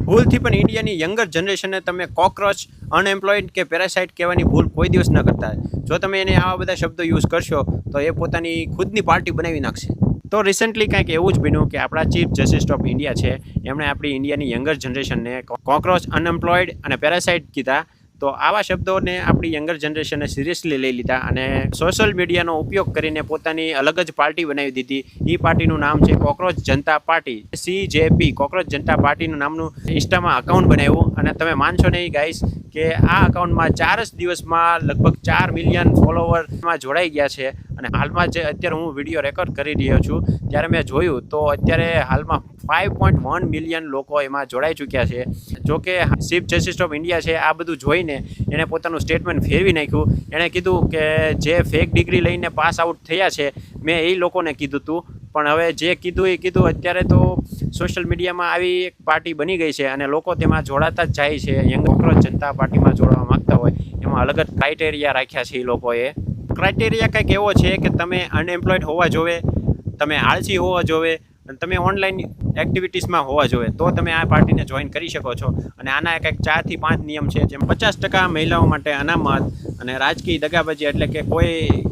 ભૂલથી પણ ઇન્ડિયાની યંગર જનરેશનને તમે કોકરોચ, અનએમ્પ્લોયડ કે પેરાસાઇટ કહેવાની ભૂલ કોઈ દિવસ ન કરતા. જો તમે એને આવા બધા શબ્દો યુઝ કરશો તો એ પોતાની ખુદની પાર્ટી બનાવી નાખશે. તો રિસેન્ટલી કંઈક એવું જ બન્યું કે આપણા ચીફ જસ્ટિસ ઓફ ઇન્ડિયા છે, એમણે આપણી ઇન્ડિયાની યંગર જનરેશનને કોકરોચ, અનએમ્પ્લોયડ અને પેરાસાઇટ કીધા. તો આવા શબ્દોને આપણી યંગર જનરેશને સિરિયસલી લઈ લીધા અને સોશિયલ મીડિયાનો ઉપયોગ કરીને પોતાની અલગ જ પાર્ટી બનાવી દીધી. એ પાર્ટીનું નામ છે કોકરોચ જનતા પાર્ટી, CJP, કોકરોચ જનતા પાર્ટીનું નામનું ઇન્સ્ટામાં અકાઉન્ટ બનાવ્યું. અને તમે માનશો નહીં ગાઈસ કે આ અકાઉન્ટમાં 4 જ દિવસમાં લગભગ 4 મિલિયન ફોલોવરમાં જોડાઈ ગયા છે. અને હાલમાં જે અત્યારે હું વિડીયો રેકોર્ડ કરી રહ્યો છું ત્યારે મેં જોયું તો અત્યારે હાલમાં 5.1 મિલિયન લોકો એમાં જોડાઈ ચૂક્યા છે. જોકે ચીફ જસ્ટિસ ઓફ ઇન્ડિયા છે આ બધું જોઈને એણે પોતાનું સ્ટેટમેન્ટ ફેરવી નાખ્યું. એણે કીધું કે જે ફેક ડિગ્રી લઈને પાસ આઉટ થયા છે મેં એ લોકોને કીધું હતું, પણ હવે જે કીધું એ કીધું. અત્યારે તો સોશિયલ મીડિયામાં આવી એક પાર્ટી બની ગઈ છે અને લોકો તેમાં જોડાતા જ જાય છે. યંગ કોકરોચ જનતા પાર્ટીમાં જોડાવા માગતા હોય એમાં અલગ જ ક્રાઇટેરિયા રાખ્યા છે. એ લોકોએ ક્રાઇટેરિયા કંઈક એવો છે કે તમે અનએમ્પ્લોયડ હોવા જોવે, તમે આળસી હોવા જોવે અને તમે ઓનલાઈન એક્ટિવિટીઝમાં હોવા જોઈએ તો તમે આ પાર્ટીને જોઈન કરી શકો છો. અને આના કંઈક 4 થી 5 નિયમ છે, જેમ 50% મહિલાઓ માટે અનામત અને રાજકીય દગાબાજી, એટલે કે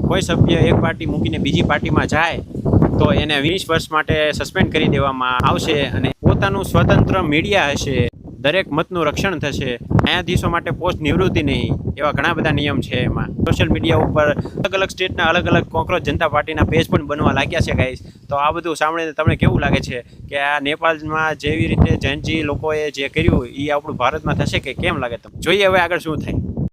કોઈ સભ્ય એક પાર્ટી મૂકીને બીજી પાર્ટીમાં જાય તો એને 20 વર્ષ માટે સસ્પેન્ડ કરી દેવામાં આવશે. અને પોતાનું સ્વતંત્ર મીડિયા હશે, દરેક મતનું રક્ષણ થશે, ન્યાયાધીશો માટે પોસ્ટ નિવૃત્તિ નહીં, એવા ઘણા બધા નિયમ છે. એમાં સોશિયલ મીડિયા ઉપર અલગ અલગ સ્ટેટના અલગ અલગ કોકરોચ જનતા પાર્ટીના પેજ પણ બનવા લાગ્યા છે ગાઈસ. તો આ બધું સાંભળીને તમને કેવું લાગે છે કે આ નેપાળમાં જેવી રીતે જૈનજી લોકોએ જે કર્યું એ આપણું ભારતમાં થશે કે કેમ લાગે તમને? જોઈએ હવે આગળ શું થાય.